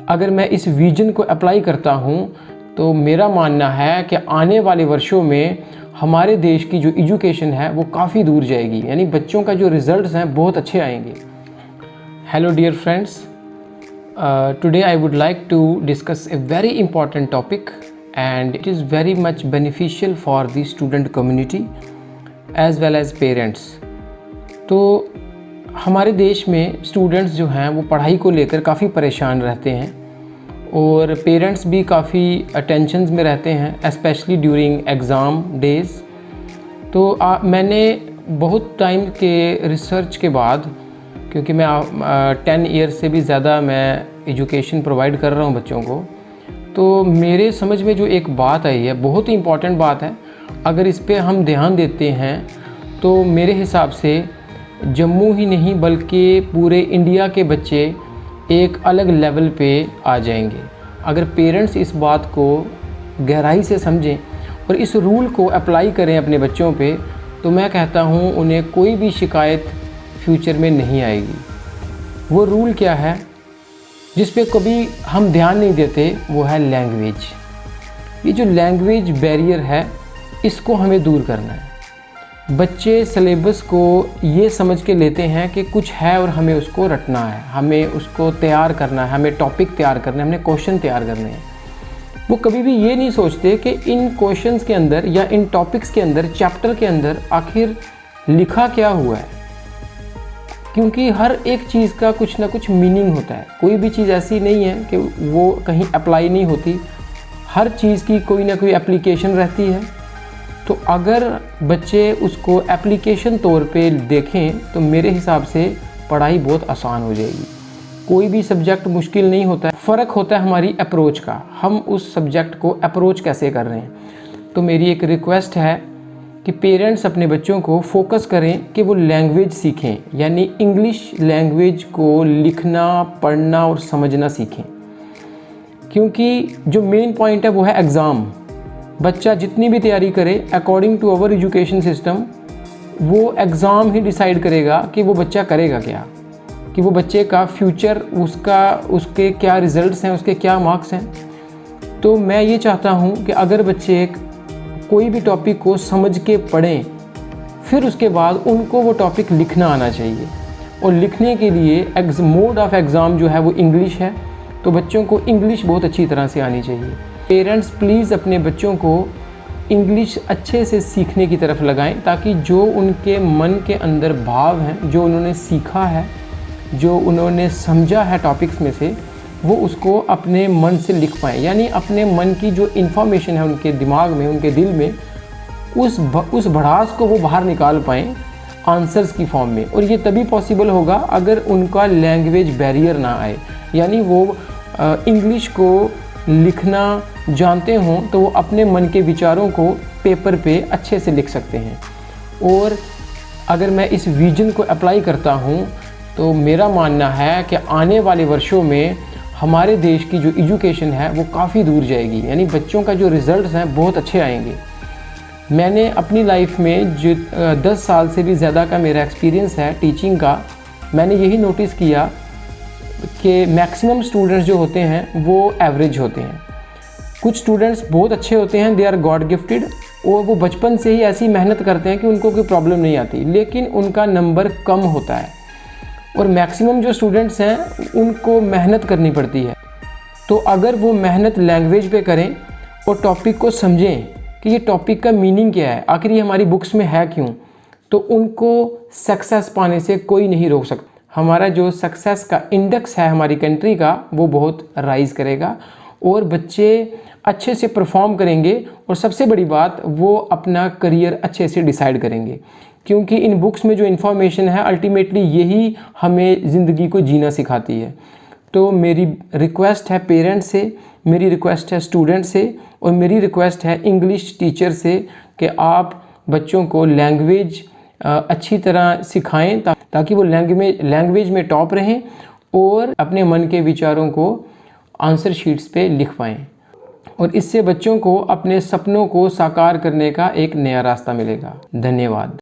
अगर मैं इस विजन को अप्लाई करता हूँ तो मेरा मानना है कि आने वाले वर्षों में हमारे देश की जो एजुकेशन है वो काफ़ी दूर जाएगी, यानी बच्चों का जो रिज़ल्ट्स हैं बहुत अच्छे आएंगे। Hello dear friends, today I would like to discuss a very important topic and it is very much beneficial for the student community as well as parents। तो हमारे देश में स्टूडेंट्स जो हैं वो पढ़ाई को लेकर काफ़ी परेशान रहते हैं और पेरेंट्स भी काफ़ी टेंशन्स में रहते हैं, स्पेशली ड्यूरिंग एग्ज़ाम डेज़। तो मैंने बहुत टाइम के रिसर्च के बाद, क्योंकि मैं 10 ईयर्स से भी ज़्यादा मैं एजुकेशन प्रोवाइड कर रहा हूँ बच्चों को, तो मेरे समझ में जो एक बात आई है, बहुत ही इम्पॉर्टेंट बात है, अगर इस पे हम ध्यान देते हैं तो मेरे हिसाब से जम्मू ही नहीं बल्कि पूरे इंडिया के बच्चे एक अलग लेवल पे आ जाएंगे। अगर पेरेंट्स इस बात को गहराई से समझें और इस रूल को अप्लाई करें अपने बच्चों पे, तो मैं कहता हूँ उन्हें कोई भी शिकायत फ्यूचर में नहीं आएगी। वो रूल क्या है जिस पे कभी हम ध्यान नहीं देते, वो है लैंग्वेज। ये जो लैंग्वेज बैरियर है इसको हमें दूर करना है। बच्चे सिलेबस को ये समझ के लेते हैं कि कुछ है और हमें उसको रटना है, हमें उसको तैयार करना है, हमें टॉपिक तैयार करना है, हमने क्वेश्चन तैयार करने हैं। वो कभी भी ये नहीं सोचते कि इन क्वेश्चंस के अंदर या इन टॉपिक्स के अंदर, चैप्टर के अंदर आखिर लिखा क्या हुआ है, क्योंकि हर एक चीज़ का कुछ ना कुछ मीनिंग होता है। कोई भी चीज़ ऐसी नहीं है कि वो कहीं अप्लाई नहीं होती, हर चीज़ की कोई ना कोई एप्लीकेशन रहती है। तो अगर बच्चे उसको एप्लीकेशन तौर पे देखें तो मेरे हिसाब से पढ़ाई बहुत आसान हो जाएगी। कोई भी सब्जेक्ट मुश्किल नहीं होता है, फ़र्क होता है हमारी अप्रोच का, हम उस सब्जेक्ट को अप्रोच कैसे कर रहे हैं। तो मेरी एक रिक्वेस्ट है कि पेरेंट्स अपने बच्चों को फोकस करें कि वो लैंग्वेज सीखें, यानी इंग्लिश लैंग्वेज को लिखना, पढ़ना और समझना सीखें। क्योंकि जो मेन पॉइंट है वो है एग्ज़ाम। बच्चा जितनी भी तैयारी करे, according to our education system, वो एग्ज़ाम ही डिसाइड करेगा कि वो बच्चा करेगा क्या, कि वो बच्चे का फ्यूचर, उसके क्या रिज़ल्ट्स हैं, उसके क्या मार्क्स हैं। तो मैं ये चाहता हूँ कि अगर बच्चे कोई भी टॉपिक को समझ के पढ़ें, फिर उसके बाद उनको वो टॉपिक लिखना आना चाहिए। और लिखने के लिए मोड ऑफ एग्ज़ाम जो है वो इंग्लिश है, तो बच्चों को इंग्लिश बहुत अच्छी तरह से आनी चाहिए। पेरेंट्स प्लीज़ अपने बच्चों को इंग्लिश अच्छे से सीखने की तरफ लगाएं, ताकि जो उनके मन के अंदर भाव हैं, जो उन्होंने सीखा है, जो उन्होंने समझा है टॉपिक्स में से, वो उसको अपने मन से लिख पाएँ। यानी अपने मन की जो इन्फॉर्मेशन है उनके दिमाग में, उनके दिल में, उस भड़ास को वो बाहर निकाल पाएँ आंसर्स की फॉर्म में। और ये तभी पॉसिबल होगा अगर उनका लैंग्वेज बैरियर ना आए, यानी वो इंग्लिश को लिखना जानते हों तो वो अपने मन के विचारों को पेपर पे अच्छे से लिख सकते हैं। और अगर मैं इस विजन को अप्लाई करता हूँ तो मेरा मानना है कि आने वाले वर्षों में हमारे देश की जो एजुकेशन है वो काफ़ी दूर जाएगी, यानी बच्चों का जो रिज़ल्ट्स हैं बहुत अच्छे आएंगे। मैंने अपनी लाइफ में जो 10 साल से भी ज़्यादा का मेरा एक्सपीरियंस है टीचिंग का, मैंने यही नोटिस किया कि मैक्सिमम स्टूडेंट्स जो होते हैं वो एवरेज होते हैं। कुछ स्टूडेंट्स बहुत अच्छे होते हैं, दे आर गॉड गिफ्टेड, और वो बचपन से ही ऐसी मेहनत करते हैं कि उनको कोई प्रॉब्लम नहीं आती, लेकिन उनका नंबर कम होता है। और मैक्सिमम जो स्टूडेंट्स हैं उनको मेहनत करनी पड़ती है। तो अगर वो मेहनत लैंग्वेज पे करें और टॉपिक को समझें कि ये टॉपिक का मीनिंग क्या है, आखिर ये हमारी बुक्स में है क्यों, तो उनको सक्सेस पाने से कोई नहीं रोक सकता। हमारा जो सक्सेस का इंडेक्स है हमारी कंट्री का, वो बहुत राइज़ करेगा और बच्चे अच्छे से परफॉर्म करेंगे। और सबसे बड़ी बात, वो अपना करियर अच्छे से डिसाइड करेंगे, क्योंकि इन बुक्स में जो इन्फॉर्मेशन है अल्टीमेटली यही हमें ज़िंदगी को जीना सिखाती है। तो मेरी रिक्वेस्ट है पेरेंट्स से, मेरी रिक्वेस्ट है स्टूडेंट से, और मेरी रिक्वेस्ट है इंग्लिश टीचर से कि आप बच्चों को लैंग्वेज अच्छी तरह सिखाएं, ताकि वो लैंग्वेज में टॉप रहें और अपने मन के विचारों को आंसर शीट्स पे लिख पाएँ। और इससे बच्चों को अपने सपनों को साकार करने का एक नया रास्ता मिलेगा। धन्यवाद।